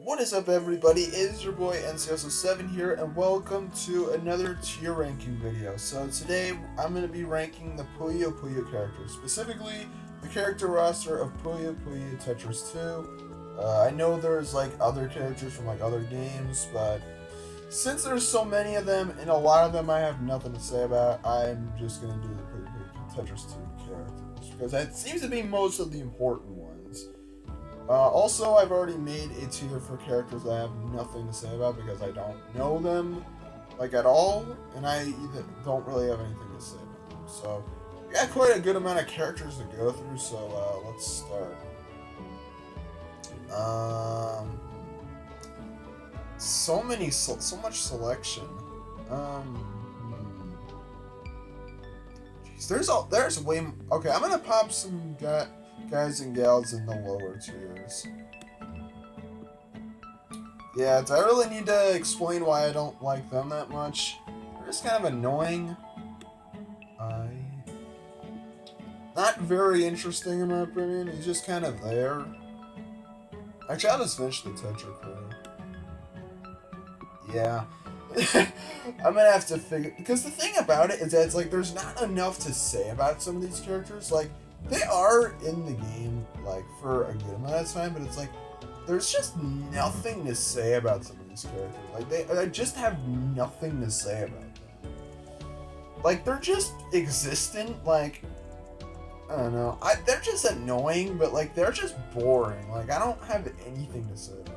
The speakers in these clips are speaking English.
What is up, everybody? It is your boy NCSO7 here, and welcome to another tier ranking video. So today I'm going to be ranking the Puyo Puyo characters, specifically the character roster of Puyo Puyo Tetris 2. I know there's like other characters from like other games, but since there's so many of them and a lot of them I have nothing to say about, I'm just going to do the Puyo Puyo Tetris 2 characters because that seems to be most of the important ones. Also, I've already made a tier for characters that I have nothing to say about because I don't know them, like, at all, and I either don't really have anything to say about them. So, we got quite a good amount of characters to go through, so, let's start. So much selection. Jeez, there's way, okay, I'm gonna pop some guys and gals in the lower tiers. Yeah, do I really need to explain why I don't like them that much? They're just kind of annoying. Not very interesting in my opinion. He's just kind of there. Actually, I'll just finish the Tetra Pro. Yeah. I'm gonna have to figure, because the thing about it is that it's like there's not enough to say about some of these characters. Like, they are in the game, like, for a good amount of time, but it's like, there's just nothing to say about some of these characters. Like, I just have nothing to say about them. Like, they're just existent, like, I don't know. They're just annoying, but, like, they're just boring. Like, I don't have anything to say about them.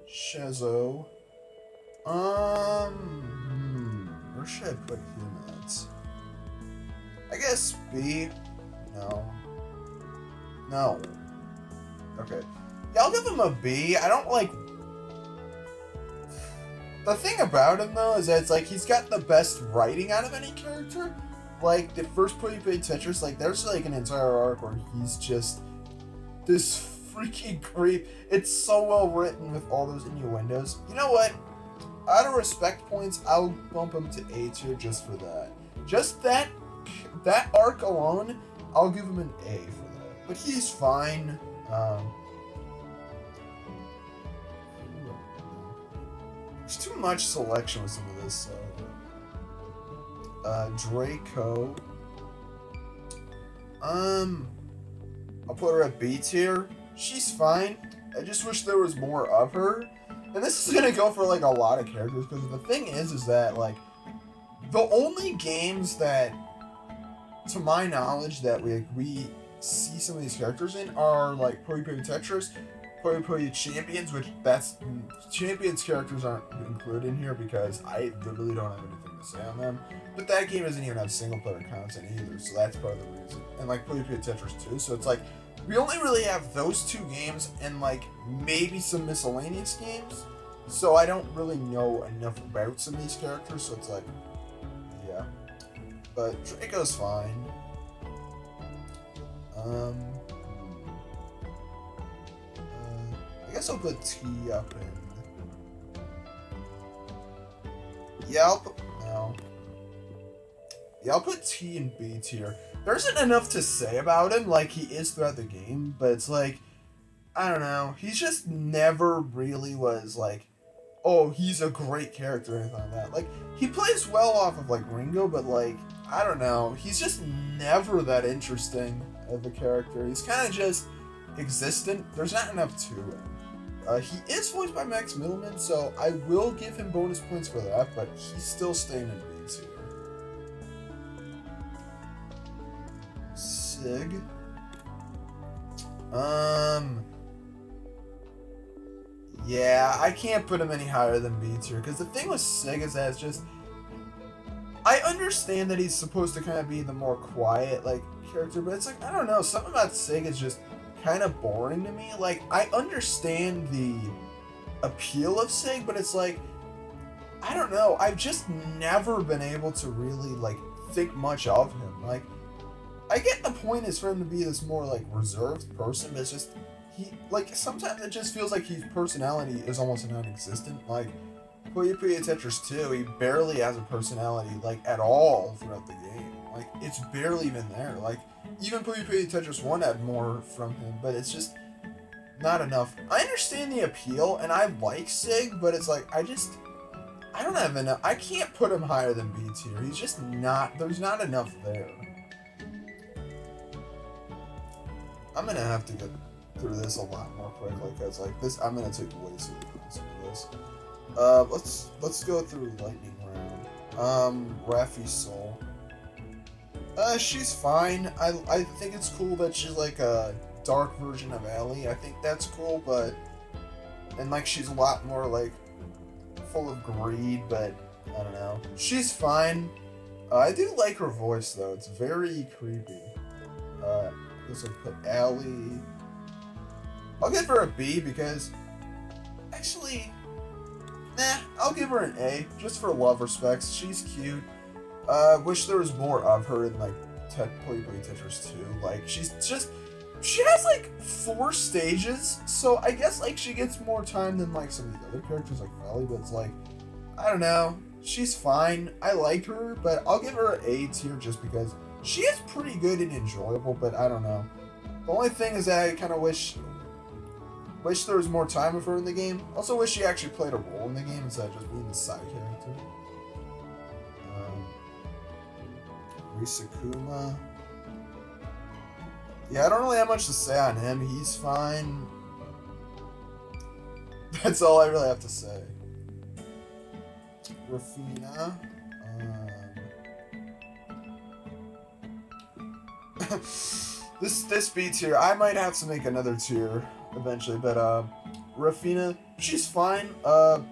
Shazo. Where should I put him at? I guess B. No. Okay. Yeah, I'll give him a B. I don't like... The thing about him, though, is that it's like he's got the best writing out of any character. Like, the first Puyo Puyo Tetris, like, there's like an entire arc where he's just this freaky creep. It's so well written with all those innuendos. You know what? Out of respect points, I'll bump him to A tier just for that. Just that arc alone, I'll give him an A for that. But he's fine. There's too much selection with some of this. Draco. I'll put her at B tier. She's fine. I just wish there was more of her. And this is gonna go for like a lot of characters because the thing is that like the only games that, to my knowledge, that we see some of these characters in are like Puyo Puyo Tetris, Puyo Puyo Champions, which Champions characters aren't included in here because I literally don't have anything to say on them. But that game doesn't even have single player content either, so that's part of the reason. And like Puyo Puyo Tetris 2, so it's like we only really have those two games and like maybe some miscellaneous games. So I don't really know enough about some of these characters, so it's like, yeah. But Draco's fine. I guess I'll put T up in. Yeah, I'll put T in B tier. There isn't enough to say about him like he is throughout the game, but it's like, I don't know. He's just never really was like, oh, he's a great character or anything like that. Like, he plays well off of like Ringo, but like, I don't know. He's just never that interesting of a character. He's kind of just existent. There's not enough to him. He is voiced by Max Middleman, so I will give him bonus points for that, but he's still staying in B tier. Sig. Yeah, I can't put him any higher than B tier, because the thing with Sig is that it's just, I understand that he's supposed to kind of be the more quiet, like, character, but it's like, I don't know, something about Sig is just kind of boring to me. Like, I understand the appeal of Sig, but it's like, I don't know, I've just never been able to really, like, think much of him. Like, I get the point is for him to be this more, like, reserved person, but it's just, like, sometimes it just feels like his personality is almost non-existent. Like, Puyo Puyo Tetris 2, he barely has a personality, like, at all throughout the game. Like, it's barely even there. Like, even Puyo Puyo Tetris 1 had more from him, but it's just not enough. I understand the appeal, and I like Sig, but it's like, I don't have enough. I can't put him higher than B tier. He's just not, there's not enough there. I'm gonna have to get through this a lot more quickly, because like this, I'm gonna take way too long for this. Let's go through lightning round. Raffi Soul. She's fine. I think it's cool that she's like a dark version of Ellie. I think that's cool, but and like she's a lot more like full of greed, but I don't know. She's fine. I do like her voice though. It's very creepy. This will put Ellie. I'll give her a B because actually, nah, I'll give her an A just for love respects. She's cute. Wish there was more of her in like Puyo Puyo Tetris 2. Like she has like 4 stages, so I guess like she gets more time than like some of the other characters like Felly, but it's like I don't know. She's fine. I like her, but I'll give her an A tier just because she is pretty good and enjoyable, but I don't know. The only thing is that I kind of wish there was more time of her in the game. Also wish she actually played a role in the game instead of just being the side character. Risakuma. Yeah, I don't really have much to say on him. He's fine. That's all I really have to say. Rafina. This B tier. I might have to make another tier eventually, but Rafina, she's fine.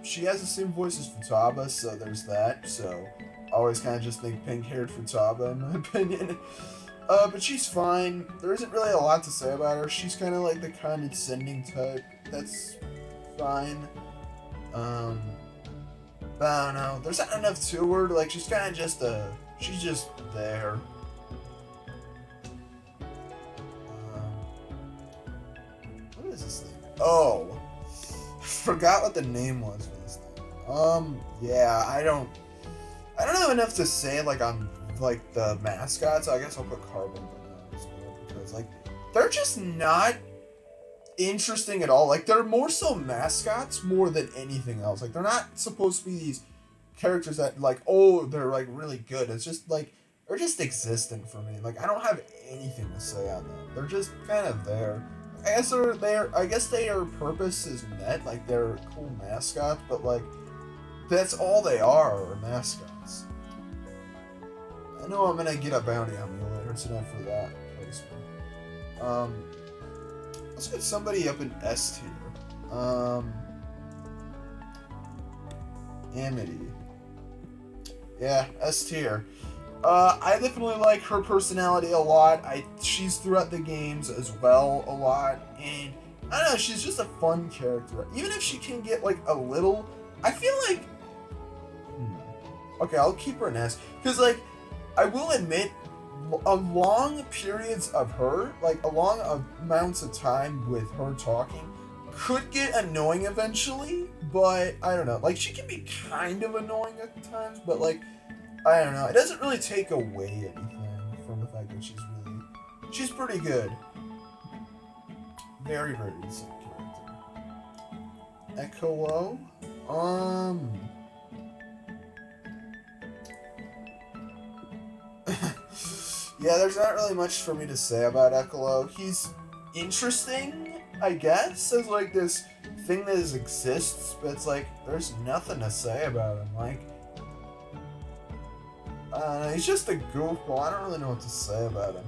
She has the same voice as Futaba, so there's that. So I always kind of just think pink-haired Futaba in my opinion. But she's fine. There isn't really a lot to say about her. She's kind of like the condescending type. That's fine. But I don't know. There's not enough to her. Like, she's kind of just she's just there. What is this thing? Oh. Forgot what the name was for this thing. Yeah, I don't have enough to say, like, on like the mascots. I guess I'll put Carbon as well, because like they're just not interesting at all. Like they're more so mascots more than anything else. Like they're not supposed to be these characters that like, oh, they're like really good. It's just like they're just existent for me. Like I don't have anything to say on them. They're just kind of there. I guess their purpose is met. Like they're cool mascots, but like that's all they are mascots. I know I'm gonna get a bounty on me later tonight for that placement. Let's get somebody up in S tier. Amity. Yeah, S tier. I definitely like her personality a lot. She's throughout the games as well a lot, and I don't know, she's just a fun character. Even if she can get like a little, I feel like, okay, I'll keep her an S, because like, I will admit, long periods of her, like a long amounts of time with her talking, could get annoying eventually, but I don't know. Like, she can be kind of annoying at times, but like, I don't know. It doesn't really take away anything from the fact that she's pretty good. Very, very decent character. Ekolo? Yeah, there's not really much for me to say about Ekolo. He's interesting, I guess, as like this thing that exists, but it's like there's nothing to say about him. Like, he's just a goofball. I don't really know what to say about him.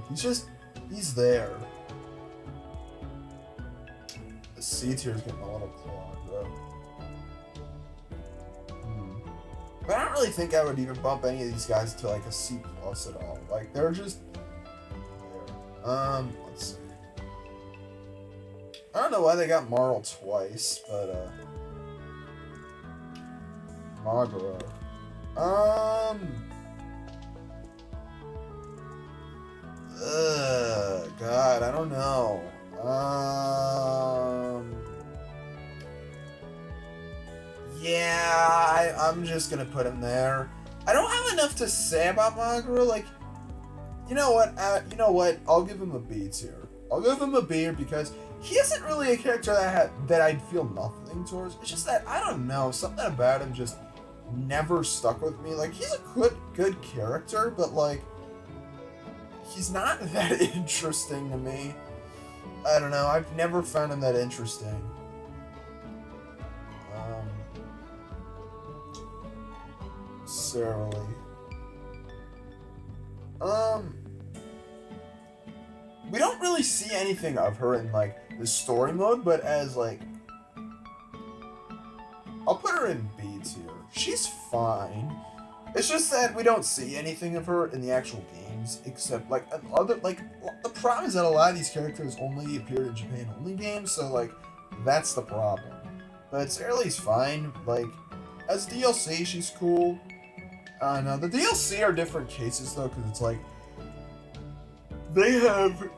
He's there. The C tier is getting a little clogged though. But I don't really think I would even bump any of these guys to like a C plus at all. Like they're just there. Let's see. I don't know why they got Marl twice, but Maguro. God, I don't know. Yeah, I'm just gonna put him there. I don't have enough to say about Maguro. Like, You know what? You know what? I'll give him a B tier. I'll give him a B because he isn't really a character that I'd feel nothing towards. It's just that I don't know, something about him just never stuck with me. Like, he's a good character, but like he's not that interesting to me. I don't know. I've never found him that interesting. Necessarily. We don't really see anything of her in like the story mode, but as like, I'll put her in B tier. She's fine. It's just that we don't see anything of her in the actual games, except like the problem is that a lot of these characters only appeared in Japan only games, so like that's the problem. But Saraleigh's fine. Like as DLC, she's cool. No, the DLC are different cases though, because it's like they have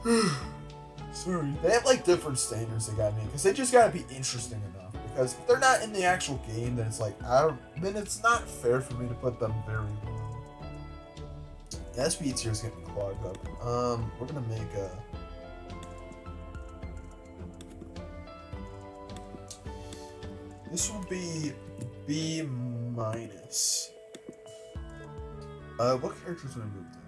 they have like different standards they gotta meet, because they just gotta be interesting enough. Because if they're not in the actual game, then it's like then it's not fair for me to put them very low. The SP tier is getting clogged up. We're gonna make a. This will be B minus. What characters would I move down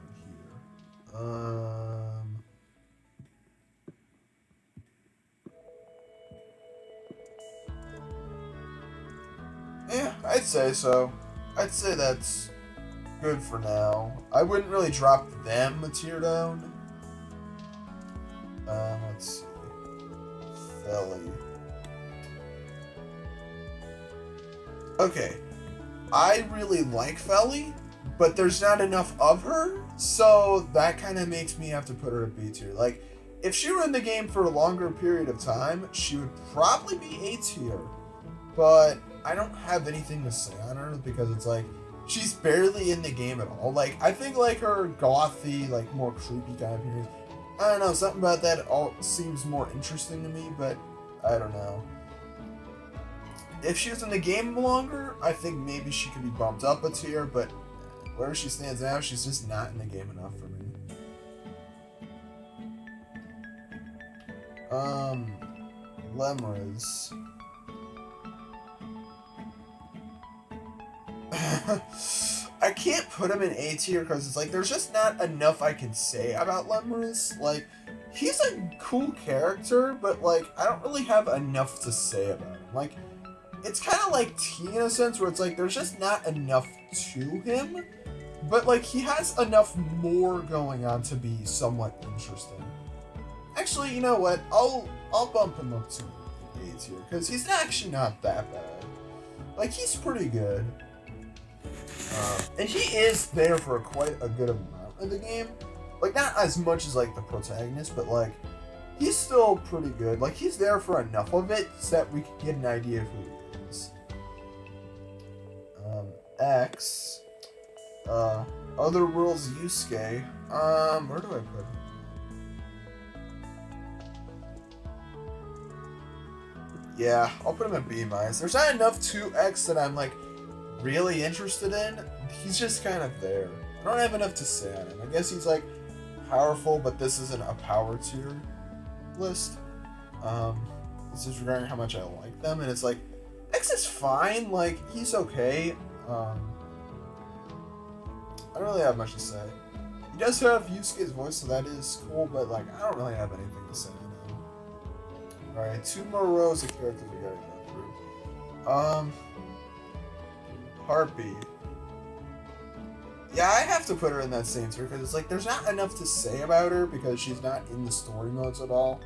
here? Yeah, I'd say so. I'd say that's good for now. I wouldn't really drop them a tier down. Let's see. Felly. Okay. I really like Felly, but there's not enough of her, so that kind of makes me have to put her at B tier. Like, if she were in the game for a longer period of time, she would probably be A tier. But I don't have anything to say on her because it's like she's barely in the game at all. Like, I think like her gothy, like more creepy kind of appearance, I don't know, something about that all seems more interesting to me, but I don't know. If she was in the game longer, I think maybe she could be bumped up a tier, but where she stands now, she's just not in the game enough for me. Lemurs. I can't put him in A tier because it's like there's just not enough I can say about Lemurs. Like, he's a cool character, but like I don't really have enough to say about him. Like, it's kind of like T in a sense where it's like there's just not enough to him, but like he has enough more going on to be somewhat interesting. Actually, you know what? I'll bump him up to A tier because he's actually not that bad. Like, he's pretty good. And he is there for quite a good amount of the game. Like, not as much as, like, the protagonist, but, like, he's still pretty good. Like, he's there for enough of it so that we can get an idea of who he is. X. Other Worlds Yusuke. Where do I put him? Yeah, I'll put him at B minus. There's not enough to X that I'm, like, really interested in. He's just kind of there. I don't have enough to say on him. I guess he's like powerful, but this isn't a power tier list. This is regarding how much I like them, and it's like X is fine. Like, he's okay. I don't really have much to say. He does have Yusuke's voice, so that is cool, but like I don't really have anything to say on him. All right, 2 more rows of characters we gotta go through. Harpy. Yeah, I have to put her in that same tier because it's like there's not enough to say about her because she's not in the story modes at all.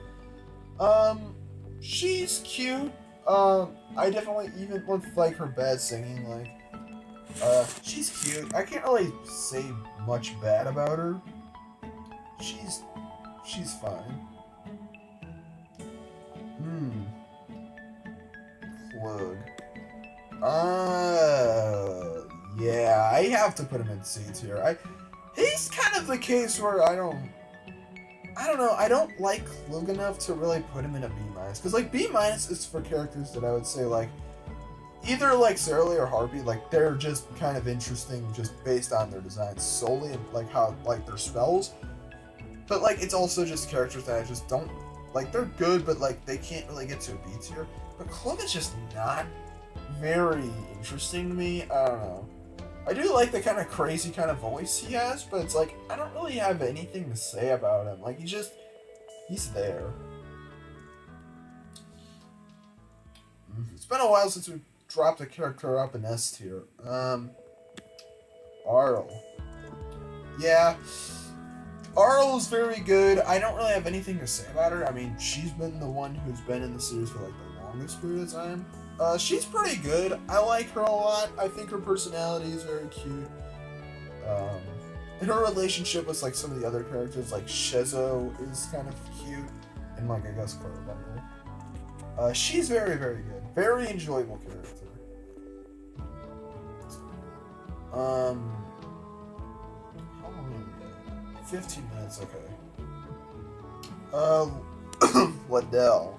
She's cute. I definitely, even with like her bad singing, like, she's cute. I can't really say much bad about her. She's fine. Plug. Yeah, I have to put him in C tier. He's kind of the case where I don't know, I don't like Klug enough to really put him in a B minus. Because, like, B minus is for characters that I would say, like, either like Cerealy or Harpy, like they're just kind of interesting just based on their designs solely and like how like their spells. But like it's also just characters that I just don't like. They're good, but like they can't really get to a B tier. But Club is just not very interesting to me. I don't know. I do like the kind of crazy kind of voice he has, but it's like I don't really have anything to say about him. Like he's there. It's been a while since we dropped a character up in S tier. Arl. Yeah. Arl's very good. I don't really have anything to say about her. I mean, she's been the one who's been in the series for like the longest period of time. She's pretty good. I like her a lot. I think her personality is very cute. And her relationship with like some of the other characters, like Shezo, is kind of cute, and like I guess Carbuncle. She's very, very good. Very enjoyable character. How long have we got? 15 minutes. Okay. Liddell.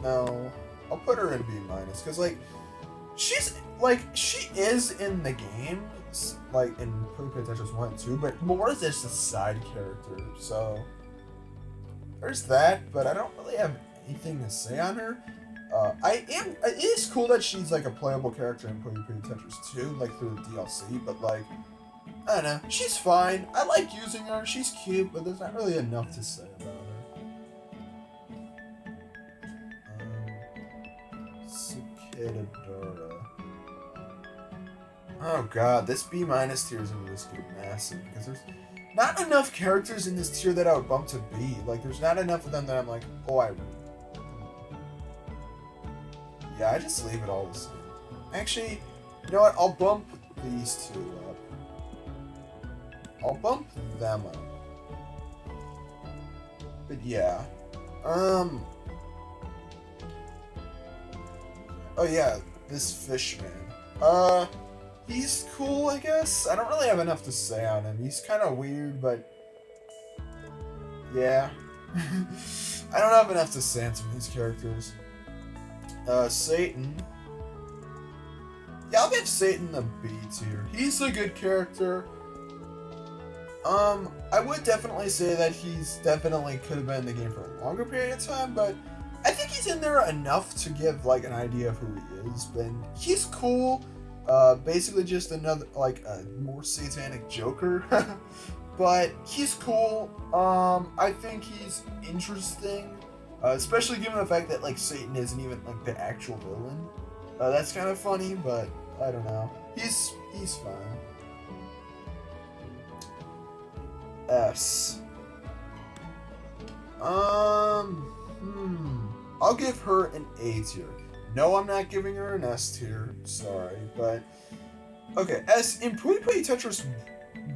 No, I'll put her in B minus because like she is in the game, like in Puyo Puyo Tetris 1 and 2, but more as just a side character. So there's that, but I don't really have anything to say on her. It is cool that she's like a playable character in Puyo Puyo Tetris 2, like through the DLC, but like I don't know, she's fine. I like using her. She's cute, but there's not really enough to say about her. Dora. Oh god, this B minus tier is gonna just get massive because there's not enough characters in this tier that I would bump to B. Like, there's not enough of them that I'm like, oh, yeah, I just leave it all the same. Actually, you know what? I'll bump these two up. I'll bump them up. But yeah. Oh yeah, this Fishman. He's cool, I guess. I don't really have enough to say on him. He's kind of weird, but yeah. I don't have enough to say on some of these characters. Satan. Yeah, I'll give Satan a B tier. He's a good character. I would definitely say that he's definitely could have been in the game for a longer period of time, but I think he's in there enough to give like an idea of who he is. But he's cool. Basically just another like a more satanic Joker. But he's cool. I think he's interesting. Especially given the fact that like Satan isn't even like the actual villain. That's kind of funny, but I don't know. He's fine. S. I'll give her an A tier. No, I'm not giving her an S tier. Sorry, but okay. S in Puyo Puyo Tetris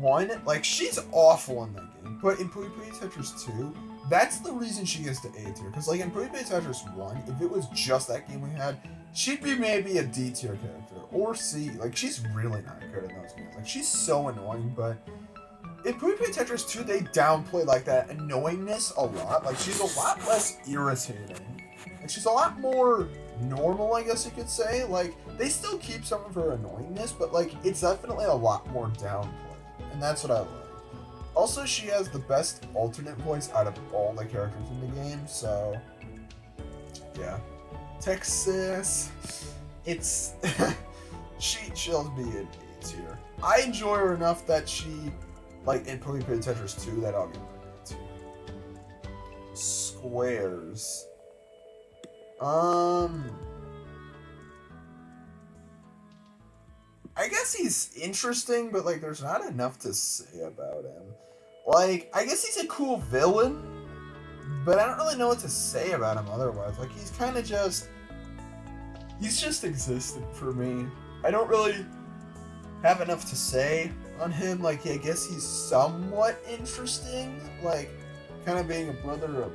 1, like she's awful in that game, but in Puyo Puyo Tetris 2, that's the reason she gets to A tier. Because like in Puyo Puyo Tetris 1, if it was just that game we had, she'd be maybe a D tier character or C. Like she's really not good in those games. Like she's so annoying, but in Puyo Puyo Tetris 2, they downplay like that annoyingness a lot. Like she's a lot less irritating. And she's a lot more normal, I guess you could say. Like, they still keep some of her annoyingness, but like it's definitely a lot more downplayed. And that's what I like. Also, she has the best alternate voice out of all the characters in the game, so yeah. Texas, it's she'll be an A tier. I enjoy her enough that she, like in Puyo Puyo Tetris 2, that I'll give her an A tier. Squares. I guess he's interesting, but like there's not enough to say about him. Like, I guess he's a cool villain, but I don't really know what to say about him otherwise. Like, he's kind of just existent for me. I don't really have enough to say on him. Like, I guess he's somewhat interesting, like kind of being a brother of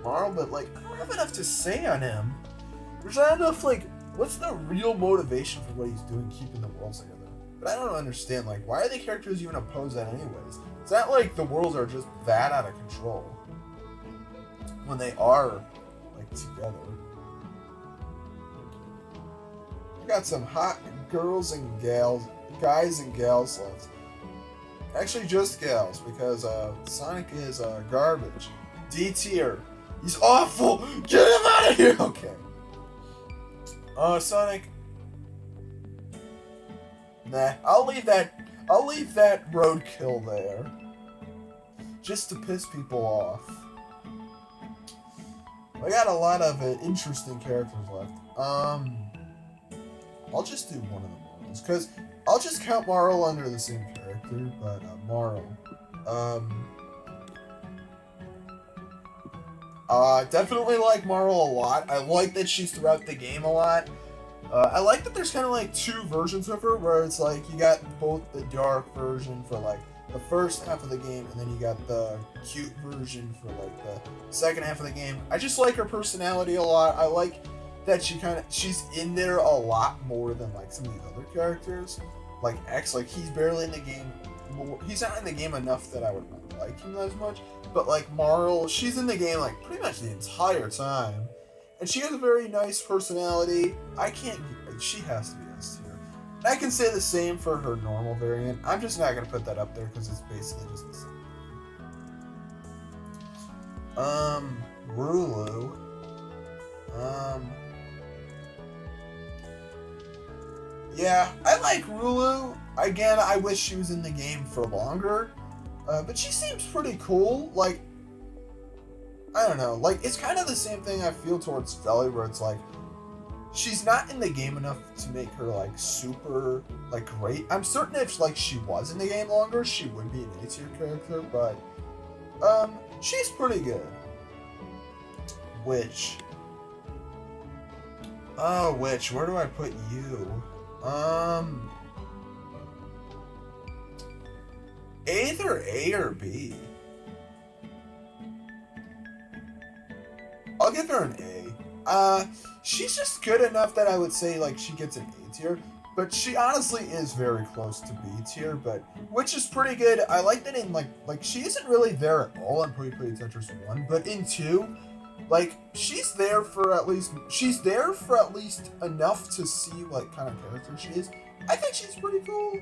Marl, but like I don't have enough to say on him. There's not enough, like, what's the real motivation for what he's doing, keeping the worlds together? But I don't understand, like, why are the characters even opposed that anyways? It's not like the worlds are just that out of control when they are, like, together. We got some hot guys and gals left. Actually, just gals, because Sonic is garbage. D tier. He's awful. Get him out of here. Okay. Sonic. Nah, I'll leave that roadkill there, just to piss people off. I got a lot of interesting characters left. I'll just do one of the Marls, because I'll just count Marl under the same character, but Marl. Definitely like Marl a lot. I like that she's throughout the game a lot. I like that there's kind of like two versions of her, where it's like you got both the dark version for like the first half of the game, and then you got the cute version for like the second half of the game. I just like her personality a lot. I like that she's in there a lot more than like some of the other characters. Like X, like he's barely in the game. He's not in the game enough that I would like him as much. But like Marl, she's in the game like pretty much the entire time. And she has a very nice personality. She has to be S tier. And I can say the same for her normal variant. I'm just not going to put that up there because it's basically just the same. Rulu. Yeah, I like Rulu. Again, I wish she was in the game for longer. But she seems pretty cool. Like, I don't know. Like, it's kind of the same thing I feel towards Felly, where it's like, she's not in the game enough to make her, like, super, like, great. I'm certain if, like, she was in the game longer, she would be an A-tier character, but, she's pretty good. Witch. Witch, where do I put you? Either A or B. I'll give her an A. She's just good enough that I would say, like, she gets an A tier. But she honestly is very close to B tier, but which is pretty good. I like that in, like she isn't really there at all in Puyo Puyo Tetris 1, but in 2, like, she's there for at least enough to see what kind of character she is. I think she's pretty cool.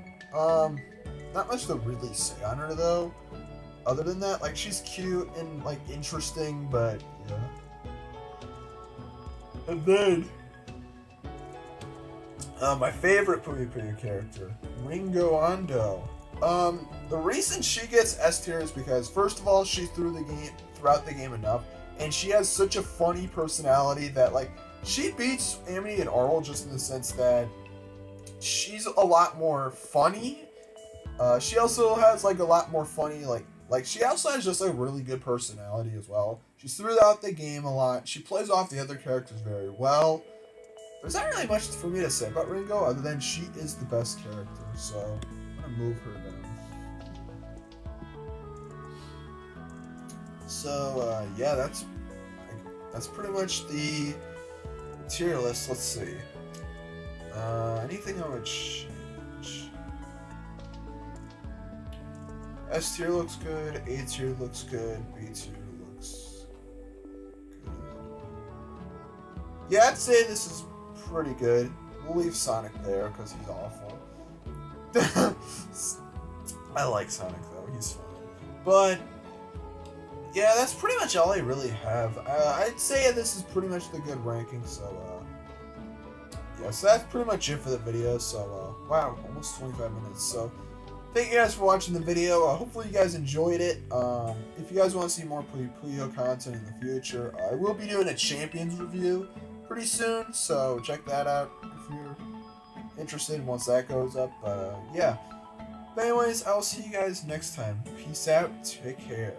Not much to really say on her, though. Other than that, like, she's cute and, like, interesting, but, yeah. And then, my favorite Puyo Puyo character, Ringo Ando. The reason she gets S tier is because, first of all, she's throughout the game enough, and she has such a funny personality that, like, she beats Amity and Arl just in the sense that she's a lot more funny. She also has, like, a lot more funny, like she also has just a really good personality as well. She's throughout the game a lot. She plays off the other characters very well. There's not really much for me to say about Ringo other than she is the best character, so I'm gonna move her down. So, yeah, that's pretty much the tier list. Let's see. Anything I would change? S tier looks good, A tier looks good, B tier looks good. Yeah, I'd say this is pretty good. We'll leave Sonic there because he's awful. I like Sonic though, he's fun. But yeah, that's pretty much all I really have. I'd say this is pretty much the good ranking, so yeah, so that's pretty much it for the video. So wow, almost 25 minutes. So thank you guys for watching the video. Hopefully you guys enjoyed it. If you guys want to see more Puyo Puyo content in the future, I will be doing a Champions review pretty soon, so check that out if you're interested once that goes up. Yeah. But anyways, I will see you guys next time. Peace out. Take care.